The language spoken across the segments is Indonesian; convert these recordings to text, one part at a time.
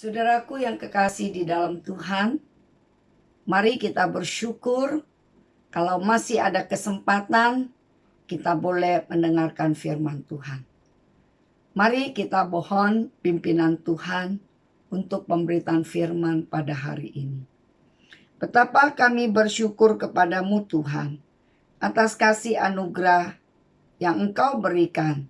Saudaraku yang kekasih di dalam Tuhan, mari kita bersyukur kalau masih ada kesempatan kita boleh mendengarkan firman Tuhan. Mari kita mohon pimpinan Tuhan untuk pemberitaan firman pada hari ini. Betapa kami bersyukur kepadamu Tuhan atas kasih anugerah yang Engkau berikan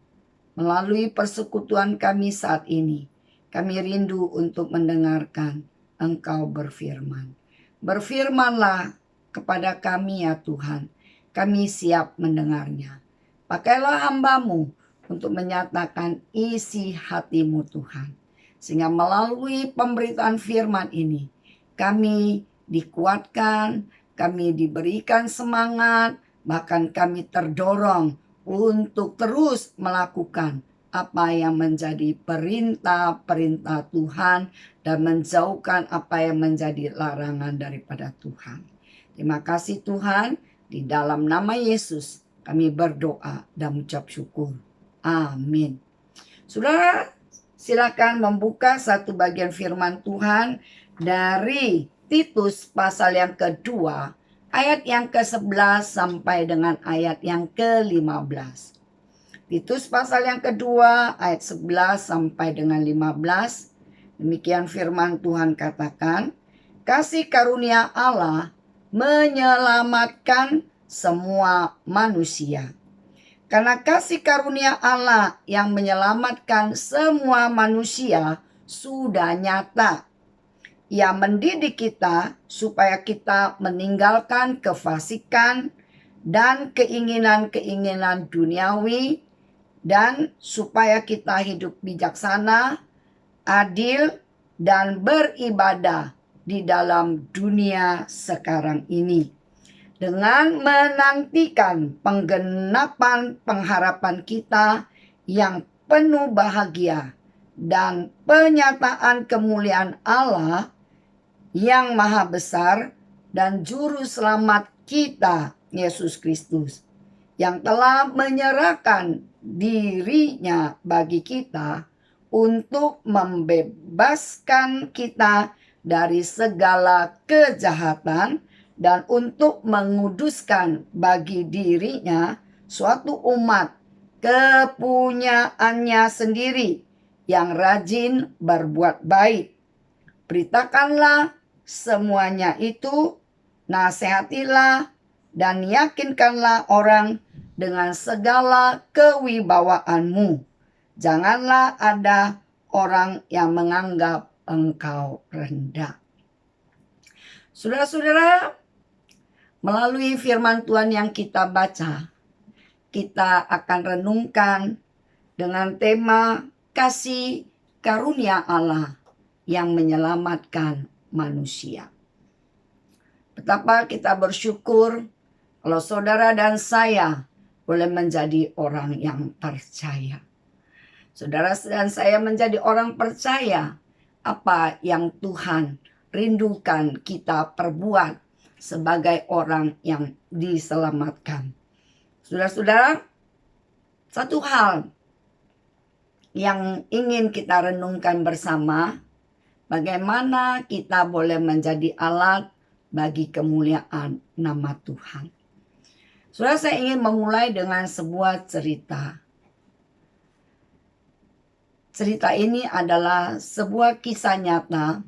melalui persekutuan kami saat ini. Kami rindu untuk mendengarkan Engkau berfirman. Berfirmanlah kepada kami ya Tuhan. Kami siap mendengarnya. Pakailah hamba-Mu untuk menyatakan isi hati-Mu Tuhan. Sehingga melalui pemberitaan firman ini, kami dikuatkan, kami diberikan semangat, bahkan kami terdorong untuk terus melakukan apa yang menjadi perintah-perintah Tuhan dan menjauhkan apa yang menjadi larangan daripada Tuhan. Terima kasih Tuhan, di dalam nama Yesus kami berdoa dan mengucap syukur. Amin. Saudara, silakan membuka satu bagian firman Tuhan dari Titus pasal yang kedua, ayat yang ke-11 sampai dengan ayat yang ke-15. Titus pasal yang kedua ayat 11 sampai dengan 15. Demikian firman Tuhan katakan, kasih karunia Allah menyelamatkan semua manusia. Karena kasih karunia Allah yang menyelamatkan semua manusia sudah nyata. Ia mendidik kita supaya kita meninggalkan kefasikan dan keinginan-keinginan duniawi, dan supaya kita hidup bijaksana, adil, dan beribadah di dalam dunia sekarang ini. Dengan menantikan penggenapan pengharapan kita yang penuh bahagia dan penyataan kemuliaan Allah yang maha besar dan juru selamat kita, Yesus Kristus, yang telah menyerahkan dirinya bagi kita untuk membebaskan kita dari segala kejahatan dan untuk menguduskan bagi dirinya suatu umat kepunyaannya sendiri yang rajin berbuat baik. Beritakanlah semuanya itu, nasihatilah dan yakinkanlah orang dengan segala kewibawaanmu. Janganlah ada orang yang menganggap engkau rendah. Saudara-saudara, melalui firman Tuhan yang kita baca, kita akan renungkan dengan tema kasih karunia Allah yang menyelamatkan manusia. Betapa kita bersyukur kalau saudara dan saya boleh menjadi orang yang percaya. Saudara dan saya menjadi orang percaya apa yang Tuhan rindukan kita perbuat sebagai orang yang diselamatkan. Saudara-saudara, satu hal yang ingin kita renungkan bersama, bagaimana kita boleh menjadi alat bagi kemuliaan nama Tuhan. Saudara, saya ingin memulai dengan sebuah cerita. Cerita ini adalah sebuah kisah nyata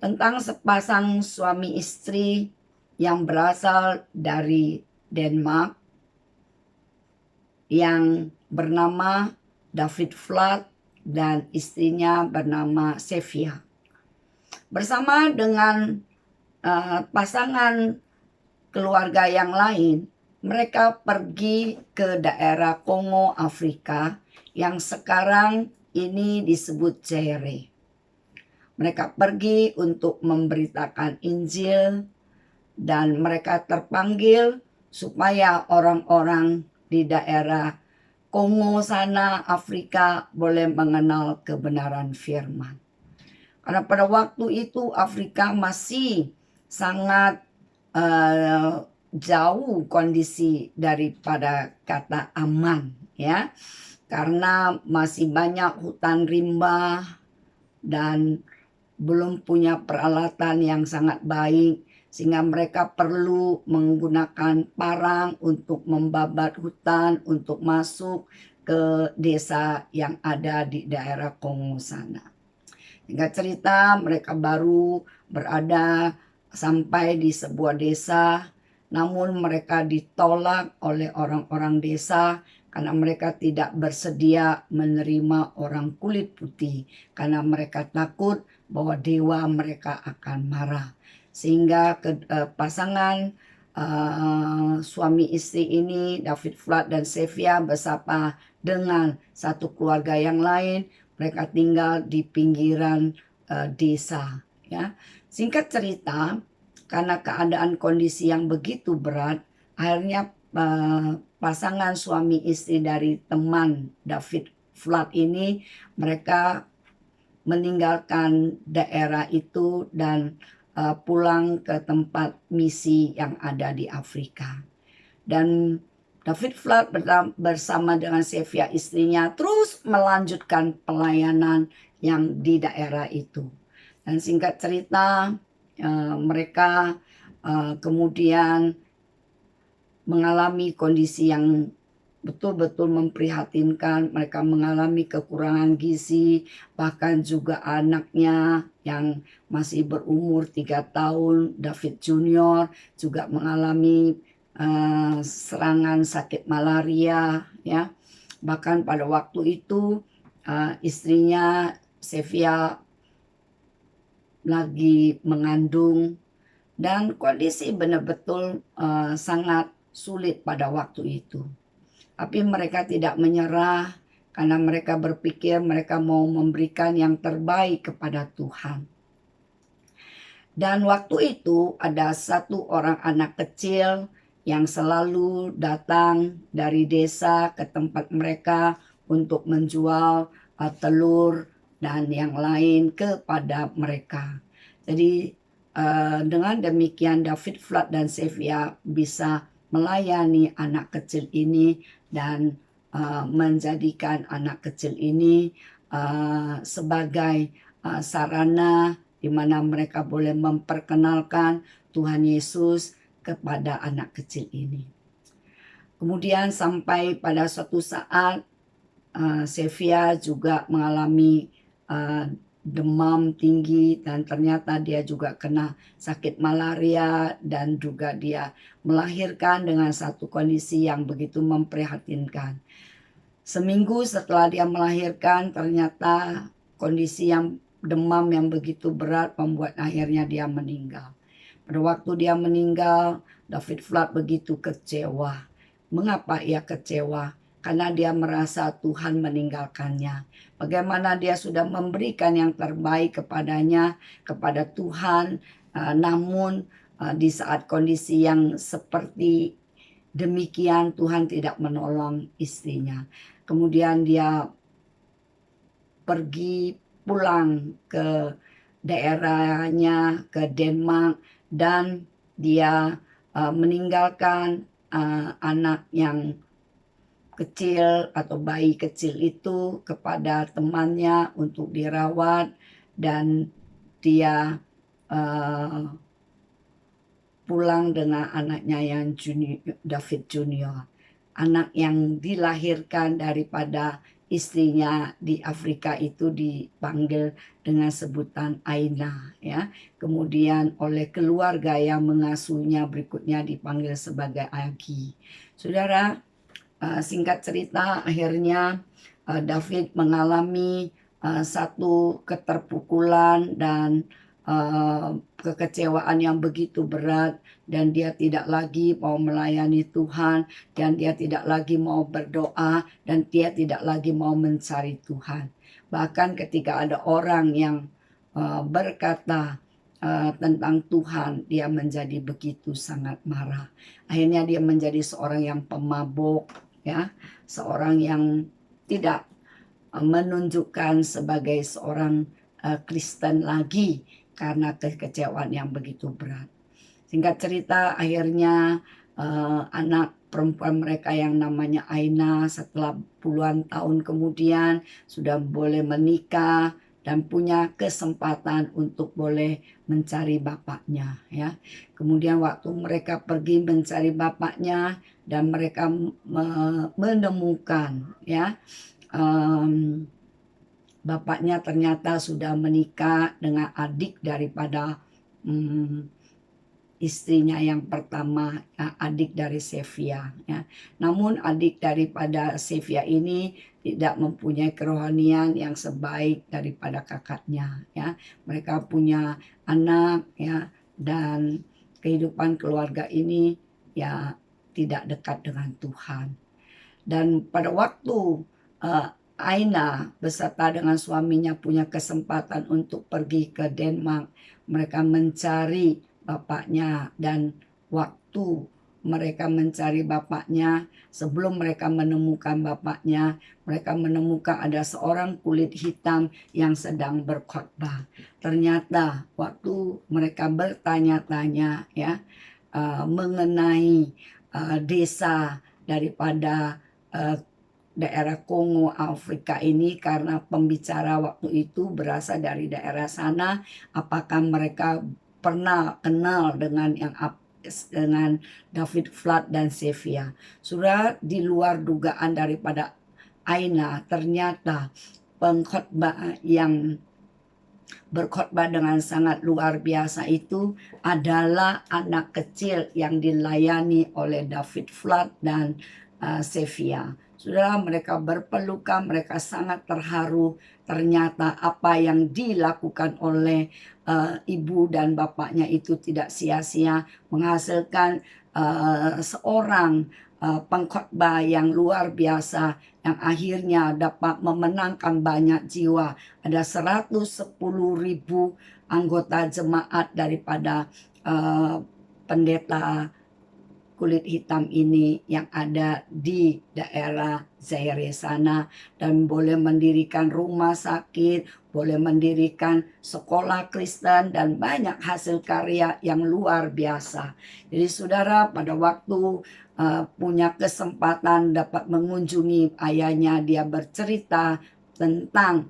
tentang sepasang suami istri yang berasal dari Denmark yang bernama David Flood dan istrinya bernama Sofia. Bersama dengan pasangan keluarga yang lain, mereka pergi ke daerah Kongo, Afrika, yang sekarang ini disebut Zaire. Mereka pergi untuk memberitakan Injil dan mereka terpanggil supaya orang-orang di daerah Kongo sana, Afrika, boleh mengenal kebenaran firman. Karena pada waktu itu Afrika masih sangat jauh kondisi daripada kata aman, ya, karena masih banyak hutan rimba dan belum punya peralatan yang sangat baik, sehingga mereka perlu menggunakan parang untuk membabat hutan untuk masuk ke desa yang ada di daerah Kongo sana. Singkat cerita, mereka baru berada sampai di sebuah desa, namun mereka ditolak oleh orang-orang desa karena mereka tidak bersedia menerima orang kulit putih, karena mereka takut bahwa dewa mereka akan marah. Sehingga pasangan suami istri ini, David Flood dan Sevia, bersama dengan satu keluarga yang lain, mereka tinggal di pinggiran desa. Ya, singkat cerita, karena keadaan kondisi yang begitu berat, akhirnya pasangan suami istri dari teman David Flood ini, mereka meninggalkan daerah itu dan pulang ke tempat misi yang ada di Afrika. Dan David Flood bersama dengan Sevia istrinya terus melanjutkan pelayanan yang di daerah itu. Dan singkat cerita, mereka kemudian mengalami kondisi yang betul-betul memprihatinkan. Mereka mengalami kekurangan gizi, bahkan juga anaknya yang masih berumur 3 tahun, David Junior, juga mengalami serangan sakit malaria, ya. Bahkan pada waktu itu istrinya Sevia lagi mengandung, dan kondisi benar-betul sangat sulit pada waktu itu. Tapi mereka tidak menyerah karena mereka berpikir mereka mau memberikan yang terbaik kepada Tuhan. Dan waktu itu ada satu orang anak kecil yang selalu datang dari desa ke tempat mereka untuk menjual telur dan yang lain kepada mereka. Jadi dengan demikian David Flood dan Sevia bisa melayani anak kecil ini dan menjadikan anak kecil ini sebagai sarana di mana mereka boleh memperkenalkan Tuhan Yesus kepada anak kecil ini. Kemudian sampai pada suatu saat Sevia juga mengalami demam tinggi, dan ternyata dia juga kena sakit malaria, dan juga dia melahirkan dengan satu kondisi yang begitu memprihatinkan. Seminggu setelah dia melahirkan, ternyata kondisi yang demam yang begitu berat membuat akhirnya dia meninggal. Pada waktu dia meninggal, David Flood begitu kecewa. Mengapa ia kecewa? Karena dia merasa Tuhan meninggalkannya. Bagaimana dia sudah memberikan yang terbaik kepadanya, kepada Tuhan, namun di saat kondisi yang seperti demikian Tuhan tidak menolong istrinya. Kemudian dia pergi pulang ke daerahnya, ke Denmark, dan dia meninggalkan anak yang kecil atau bayi kecil itu kepada temannya untuk dirawat, dan dia pulang dengan anaknya yang David Junior, anak yang dilahirkan daripada istrinya di Afrika itu dipanggil dengan sebutan Aina, ya. Kemudian oleh keluarga yang mengasuhnya berikutnya dipanggil sebagai Agi. Saudara, singkat cerita akhirnya David mengalami satu keterpukulan dan kekecewaan yang begitu berat, dan dia tidak lagi mau melayani Tuhan, dan dia tidak lagi mau berdoa, dan dia tidak lagi mau mencari Tuhan. Bahkan ketika ada orang yang berkata tentang Tuhan, dia menjadi begitu sangat marah. Akhirnya dia menjadi seorang yang pemabuk, ya, seorang yang tidak menunjukkan sebagai seorang Kristen lagi karena kekecewaan yang begitu berat. Singkat cerita, akhirnya anak perempuan mereka yang namanya Aina setelah puluhan tahun kemudian sudah boleh menikah, dan punya kesempatan untuk boleh mencari bapaknya, ya. Kemudian waktu mereka pergi mencari bapaknya dan mereka menemukan, ya, bapaknya ternyata sudah menikah dengan adik daripada istrinya yang pertama, adik dari Sevia, ya. Namun adik daripada Sevia ini tidak mempunyai kerohanian yang sebaik daripada kakaknya, ya. Mereka punya anak, ya, dan kehidupan keluarga ini ya tidak dekat dengan Tuhan. Dan pada waktu Aina beserta dengan suaminya punya kesempatan untuk pergi ke Denmark, mereka mencari bapaknya, dan waktu mereka mencari bapaknya, sebelum mereka menemukan bapaknya, mereka menemukan ada seorang kulit hitam yang sedang berkhotbah. Ternyata waktu mereka bertanya-tanya, ya, mengenai desa daripada daerah Kongo Afrika ini, karena pembicara waktu itu berasal dari daerah sana, apakah mereka pernah kenal dengan David Flood dan Sevia. Sudah di luar dugaan daripada Aina, ternyata pengkhotbah yang berkhotbah dengan sangat luar biasa itu adalah anak kecil yang dilayani oleh David Flood dan Sevia. Saudara, mereka berpelukan, mereka sangat terharu. Ternyata apa yang dilakukan oleh ibu dan bapaknya itu tidak sia-sia, menghasilkan seorang pengkhotbah yang luar biasa, yang akhirnya dapat memenangkan banyak jiwa. Ada 110.000 anggota jemaat daripada pendeta kulit hitam ini yang ada di daerah Zaire sana, dan boleh mendirikan rumah sakit, boleh mendirikan sekolah Kristen, dan banyak hasil karya yang luar biasa. Jadi saudara, pada waktu punya kesempatan dapat mengunjungi ayahnya, dia bercerita tentang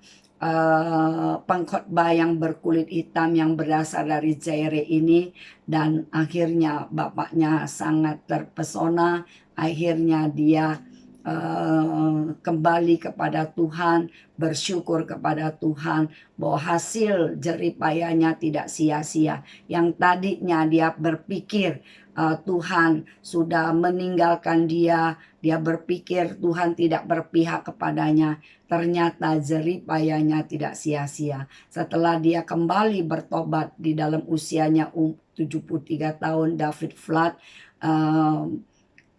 pengkhotbah yang berkulit hitam yang berasal dari Zaire ini, dan akhirnya bapaknya sangat terpesona. Akhirnya dia kembali kepada Tuhan, bersyukur kepada Tuhan bahwa hasil jeripayanya tidak sia-sia. Yang tadinya dia berpikir Tuhan sudah meninggalkan dia berpikir Tuhan tidak berpihak kepadanya. Ternyata jeripayanya tidak sia-sia. Setelah dia kembali bertobat di dalam usianya 73 tahun, David Flood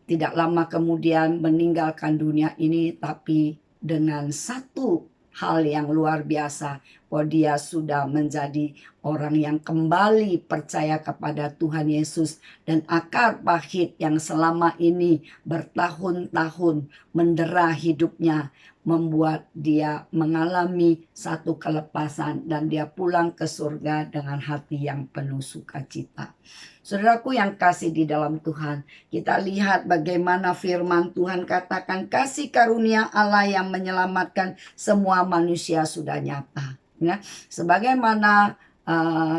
tidak lama kemudian meninggalkan dunia ini, tapi dengan satu hal yang luar biasa, bahwa dia sudah menjadi orang yang kembali percaya kepada Tuhan Yesus, dan akar pahit yang selama ini bertahun-tahun mendera hidupnya membuat dia mengalami satu kelepasan, dan dia pulang ke surga dengan hati yang penuh sukacita. Saudaraku yang kasih di dalam Tuhan, kita lihat bagaimana firman Tuhan katakan kasih karunia Allah yang menyelamatkan semua manusia sudah nyata. Ya, sebagaimana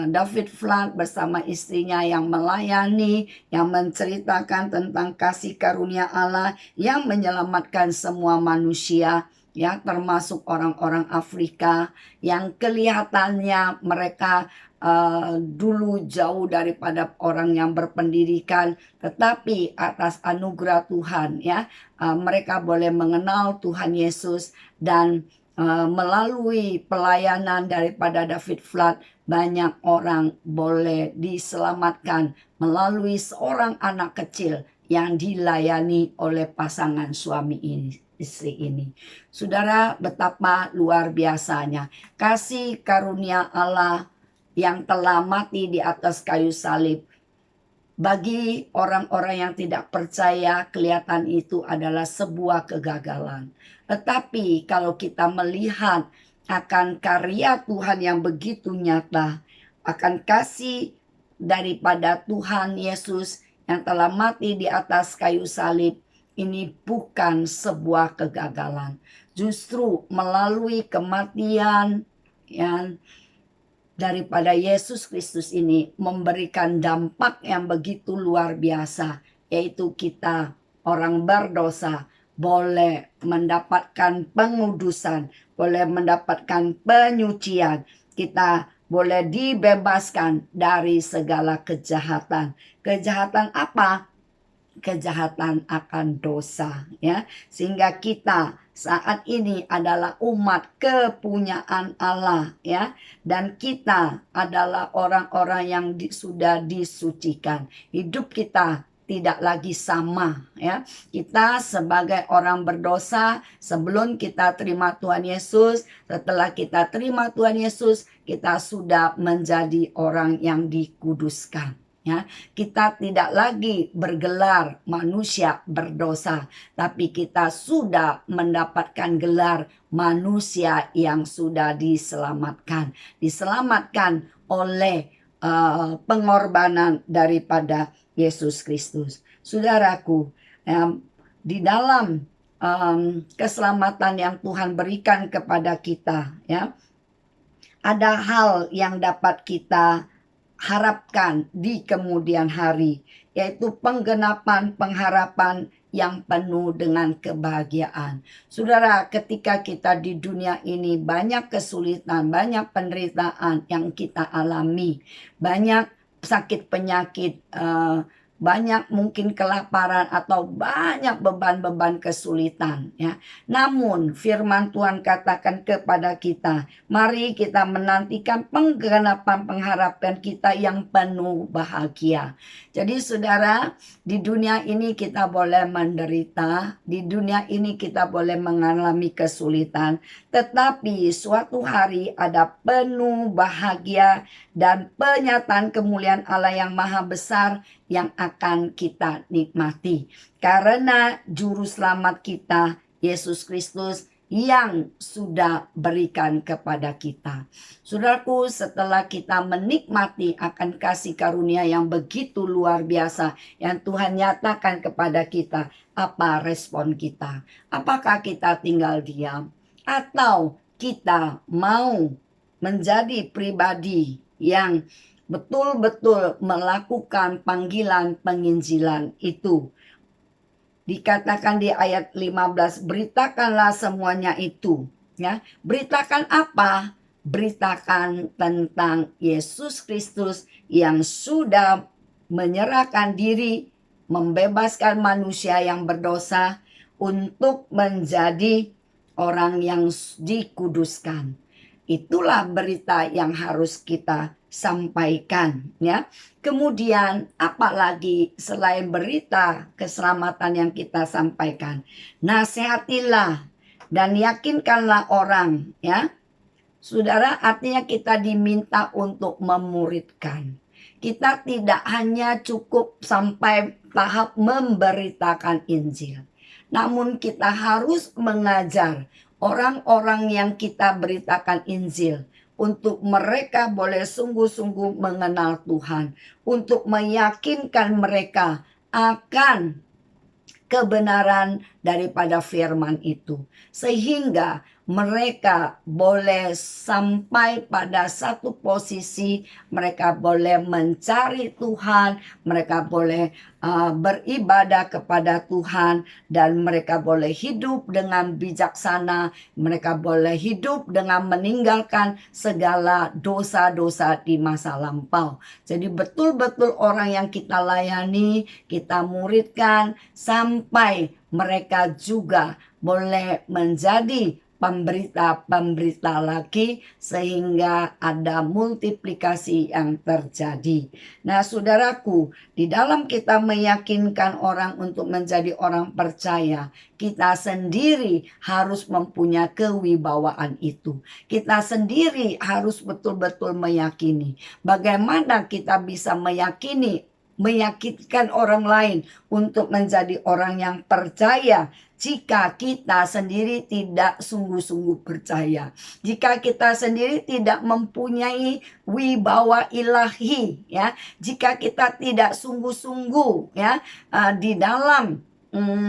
David Flood bersama istrinya yang melayani, yang menceritakan tentang kasih karunia Allah yang menyelamatkan semua manusia, ya, termasuk orang-orang Afrika yang kelihatannya mereka dulu jauh daripada orang yang berpendidikan, tetapi atas anugerah Tuhan, ya, mereka boleh mengenal Tuhan Yesus, dan melalui pelayanan daripada David Flood, banyak orang boleh diselamatkan melalui seorang anak kecil yang dilayani oleh pasangan suami istri ini. Saudara, betapa luar biasanya kasih karunia Allah yang telah mati di atas kayu salib. Bagi orang-orang yang tidak percaya, kelihatan itu adalah sebuah kegagalan. Tetapi kalau kita melihat akan karya Tuhan yang begitu nyata, akan kasih daripada Tuhan Yesus yang telah mati di atas kayu salib, ini bukan sebuah kegagalan. Justru melalui kematian yang daripada Yesus Kristus ini memberikan dampak yang begitu luar biasa, yaitu kita orang berdosa boleh mendapatkan pengudusan, boleh mendapatkan penyucian, kita boleh dibebaskan dari segala kejahatan. Kejahatan apa? Kejahatan akan dosa, ya, sehingga kita saat ini adalah umat kepunyaan Allah, ya, dan kita adalah orang-orang yang sudah disucikan. Hidup kita tidak lagi sama, ya. Kita sebagai orang berdosa sebelum kita terima Tuhan Yesus, setelah kita terima Tuhan Yesus, kita sudah menjadi orang yang dikuduskan. Ya, kita tidak lagi bergelar manusia berdosa, tapi kita sudah mendapatkan gelar manusia yang sudah diselamatkan. Diselamatkan oleh pengorbanan daripada Yesus Kristus. Saudaraku, di dalam keselamatan yang Tuhan berikan kepada kita, ya, ada hal yang dapat kita harapkan di kemudian hari, yaitu penggenapan pengharapan yang penuh dengan kebahagiaan. Saudara, ketika kita di dunia ini banyak kesulitan, banyak penderitaan yang kita alami, banyak sakit penyakit, banyak mungkin kelaparan atau banyak beban-beban kesulitan, ya. Namun firman Tuhan katakan kepada kita, mari kita menantikan penggenapan pengharapan kita yang penuh bahagia. Jadi saudara, di dunia ini kita boleh menderita, di dunia ini kita boleh mengalami kesulitan, tetapi suatu hari ada penuh bahagia dan penyataan kemuliaan Allah yang maha besar yang akan kita nikmati. Karena juru selamat kita, Yesus Kristus, yang sudah berikan kepada kita. Saudaraku, setelah kita menikmati akan kasih karunia yang begitu luar biasa yang Tuhan nyatakan kepada kita, apa respon kita? Apakah kita tinggal diam? Atau kita mau menjadi pribadi yang betul-betul melakukan panggilan penginjilan itu? Dikatakan di ayat 15, beritakanlah semuanya itu, ya. Beritakan apa? Beritakan tentang Yesus Kristus yang sudah menyerahkan diri, membebaskan manusia yang berdosa untuk menjadi orang yang dikuduskan. Itulah berita yang harus kita sampaikan, ya. Kemudian apalagi selain berita keselamatan yang kita sampaikan, nasihatilah dan yakinkanlah orang, ya. Saudara, artinya kita diminta untuk memuridkan. Kita tidak hanya cukup sampai tahap memberitakan Injil, namun kita harus mengajar orang-orang yang kita beritakan Injil untuk mereka boleh sungguh-sungguh mengenal Tuhan, untuk meyakinkan mereka akan kebenaran daripada firman itu, sehingga mereka boleh sampai pada satu posisi, mereka boleh mencari Tuhan, mereka boleh beribadah kepada Tuhan, dan mereka boleh hidup dengan bijaksana, mereka boleh hidup dengan meninggalkan segala dosa-dosa di masa lampau. Jadi betul-betul orang yang kita layani, kita muridkan, sampai mereka juga boleh menjadi pemberita-pemberita lagi, sehingga ada multiplikasi yang terjadi. Nah, saudaraku, di dalam kita meyakinkan orang untuk menjadi orang percaya, kita sendiri harus mempunyai kewibawaan itu. Kita sendiri harus betul-betul meyakini. Bagaimana kita bisa meyakinkan orang lain untuk menjadi orang yang percaya jika kita sendiri tidak sungguh-sungguh percaya, jika kita sendiri tidak mempunyai wibawa ilahi, ya, jika kita tidak sungguh-sungguh, ya, di dalam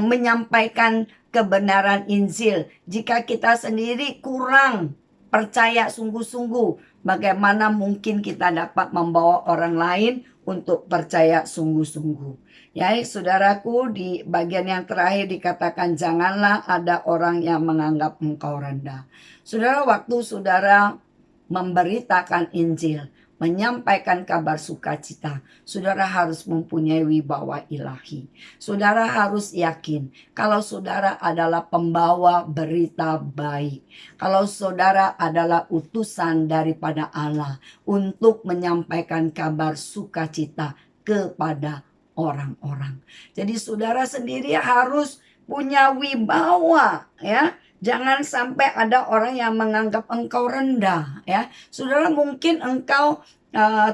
menyampaikan kebenaran Injil, jika kita sendiri kurang percaya sungguh-sungguh, bagaimana mungkin kita dapat membawa orang lain untuk percaya sungguh-sungguh. Ya, saudaraku, di bagian yang terakhir dikatakan janganlah ada orang yang menganggap engkau rendah. Saudara, waktu saudara memberitakan Injil, menyampaikan kabar sukacita, saudara harus mempunyai wibawa ilahi. Saudara harus yakin kalau saudara adalah pembawa berita baik. Kalau saudara adalah utusan daripada Allah untuk menyampaikan kabar sukacita kepada orang-orang. Jadi saudara sendiri harus punya wibawa, ya. Jangan sampai ada orang yang menganggap engkau rendah, ya. Saudara, mungkin engkau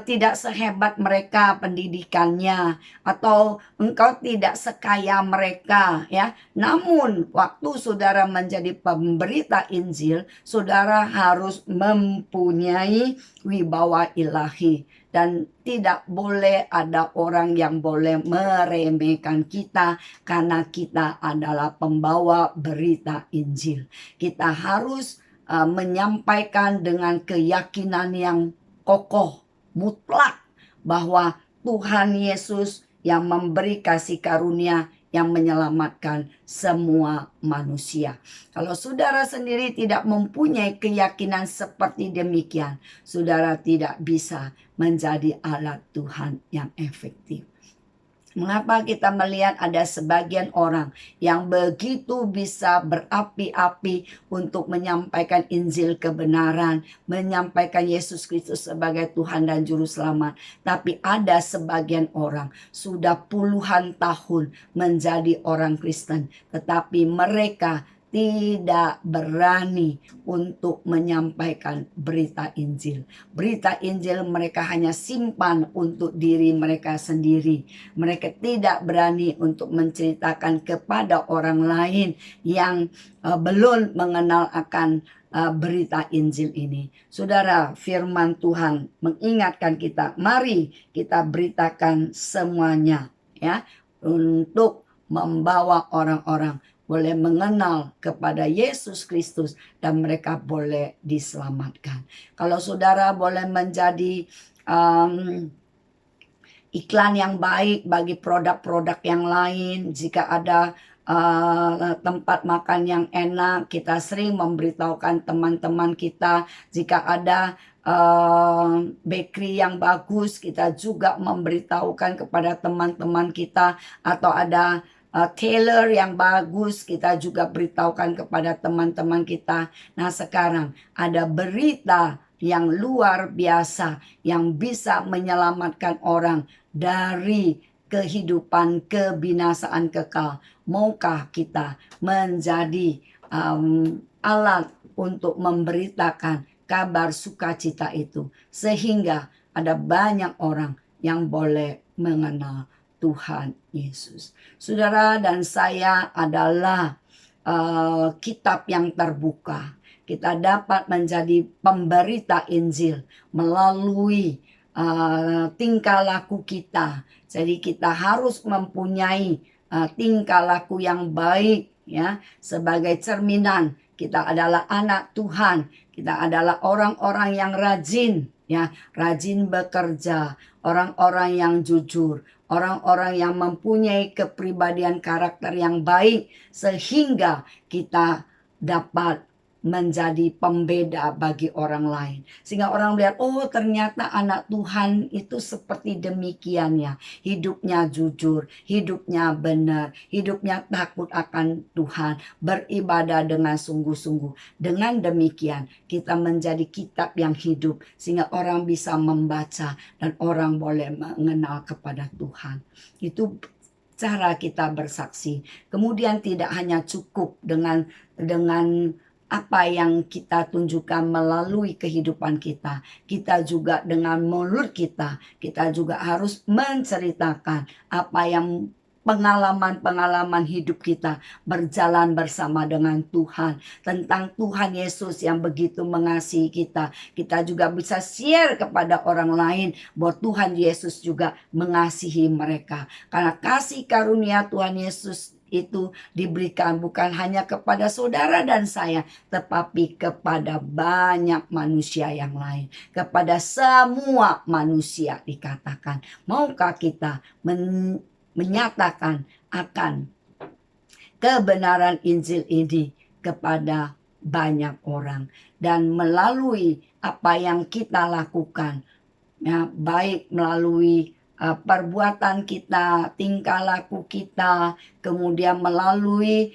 tidak sehebat mereka pendidikannya, atau engkau tidak sekaya mereka, ya. Namun waktu saudara menjadi pemberita Injil, saudara harus mempunyai wibawa ilahi. Dan tidak boleh ada orang yang boleh meremehkan kita karena kita adalah pembawa berita Injil. Kita harus menyampaikan dengan keyakinan yang kokoh, mutlak, bahwa Tuhan Yesus yang memberi kasih karunia yang menyelamatkan semua manusia. Kalau saudara sendiri tidak mempunyai keyakinan seperti demikian, saudara tidak bisa menjadi alat Tuhan yang efektif. Mengapa kita melihat ada sebagian orang yang begitu bisa berapi-api untuk menyampaikan Injil kebenaran, menyampaikan Yesus Kristus sebagai Tuhan dan Juru Selamat. Tapi ada sebagian orang sudah puluhan tahun menjadi orang Kristen, tetapi mereka tidak berani untuk menyampaikan berita Injil. Berita Injil mereka hanya simpan untuk diri mereka sendiri. Mereka tidak berani untuk menceritakan kepada orang lain yang belum mengenal akan berita Injil ini. Saudara, firman Tuhan mengingatkan kita, mari kita beritakan semuanya, ya, untuk membawa orang-orang boleh mengenal kepada Yesus Kristus dan mereka boleh diselamatkan. Kalau saudara boleh menjadi iklan yang baik bagi produk-produk yang lain, jika ada tempat makan yang enak, kita sering memberitahukan teman-teman kita. Jika ada bakery yang bagus, kita juga memberitahukan kepada teman-teman kita. Atau ada tailor yang bagus, kita juga beritahukan kepada teman-teman kita. Nah, sekarang ada berita yang luar biasa yang bisa menyelamatkan orang dari kehidupan kebinasaan kekal. Maukah kita menjadi alat untuk memberitakan kabar sukacita itu, sehingga ada banyak orang yang boleh mengenal Tuhan Yesus. Saudara dan saya adalah kitab yang terbuka. Kita dapat menjadi pemberita Injil melalui tingkah laku kita. Jadi kita harus mempunyai tingkah laku yang baik, ya, sebagai cerminan kita adalah anak Tuhan. Kita adalah orang-orang yang rajin, ya, rajin bekerja, orang-orang yang jujur, orang-orang yang mempunyai kepribadian karakter yang baik, sehingga kita dapat menjadi pembeda bagi orang lain. Sehingga orang melihat, oh ternyata anak Tuhan itu seperti demikian, ya. Hidupnya jujur, hidupnya benar, hidupnya takut akan Tuhan, beribadah dengan sungguh-sungguh. Dengan demikian kita menjadi kitab yang hidup, sehingga orang bisa membaca dan orang boleh mengenal kepada Tuhan. Itu cara kita bersaksi. Kemudian tidak hanya cukup dengan apa yang kita tunjukkan melalui kehidupan kita. Kita juga dengan mulut kita juga harus menceritakan apa yang pengalaman-pengalaman hidup kita berjalan bersama dengan Tuhan. Tentang Tuhan Yesus yang begitu mengasihi kita. Kita juga bisa share kepada orang lain bahwa Tuhan Yesus juga mengasihi mereka. Karena kasih karunia Tuhan Yesus itu diberikan bukan hanya kepada saudara dan saya, tetapi kepada banyak manusia yang lain. Kepada semua manusia dikatakan. Maukah kita menyatakan akan kebenaran Injil ini kepada banyak orang, dan melalui apa yang kita lakukan, ya, baik melalui perbuatan kita, tingkah laku kita, kemudian melalui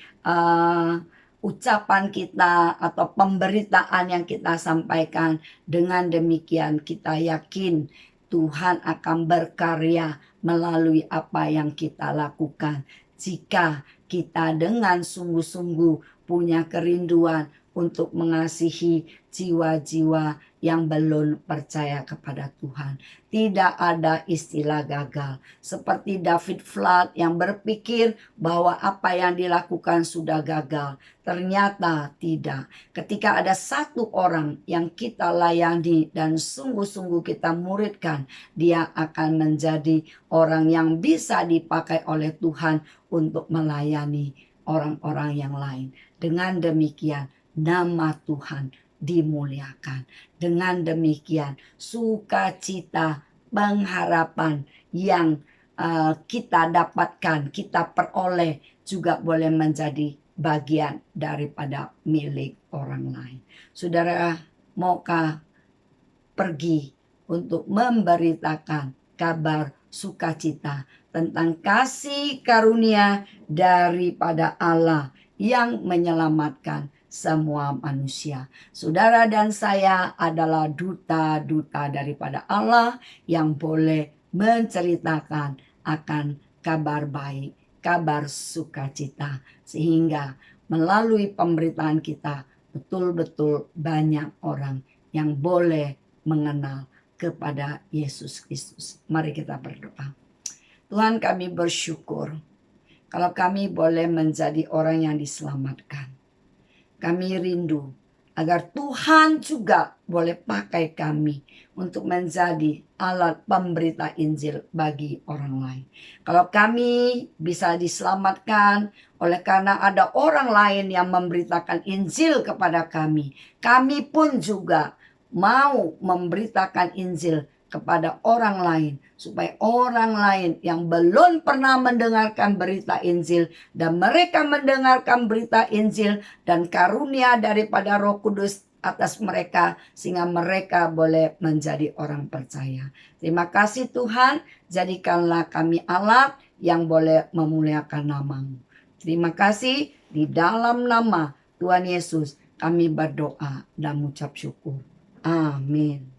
ucapan kita atau pemberitaan yang kita sampaikan. Dengan demikian kita yakin Tuhan akan berkarya melalui apa yang kita lakukan. Jika kita dengan sungguh-sungguh punya kerinduan untuk mengasihi jiwa-jiwa yang belum percaya kepada Tuhan. Tidak ada istilah gagal. Seperti David Flood yang berpikir bahwa apa yang dilakukan sudah gagal. Ternyata tidak. Ketika ada satu orang yang kita layani dan sungguh-sungguh kita muridkan, dia akan menjadi orang yang bisa dipakai oleh Tuhan untuk melayani orang-orang yang lain. Dengan demikian, nama Tuhan dimuliakan. Dengan demikian, sukacita pengharapan yang kita dapatkan, kita peroleh juga boleh menjadi bagian daripada milik orang lain. Saudara, maukah pergi untuk memberitakan kabar sukacita tentang kasih karunia daripada Allah yang menyelamatkan semua manusia. Saudara dan saya adalah duta-duta daripada Allah yang boleh menceritakan akan kabar baik, kabar sukacita, sehingga melalui pemberitaan kita betul-betul banyak orang yang boleh mengenal kepada Yesus Kristus. Mari kita berdoa. Tuhan, kami bersyukur kalau kami boleh menjadi orang yang diselamatkan. Kami rindu agar Tuhan juga boleh pakai kami untuk menjadi alat pemberita Injil bagi orang lain. Kalau kami bisa diselamatkan oleh karena ada orang lain yang memberitakan Injil kepada kami, kami pun juga mau memberitakan Injil kepada orang lain, supaya orang lain yang belum pernah mendengarkan berita Injil dan mereka mendengarkan berita Injil dan karunia daripada Roh Kudus atas mereka, sehingga mereka boleh menjadi orang percaya. Terima kasih Tuhan, jadikanlah kami alat yang boleh memuliakan nama-Mu. Terima kasih, di dalam nama Tuhan Yesus kami berdoa dan mengucap syukur. Amin.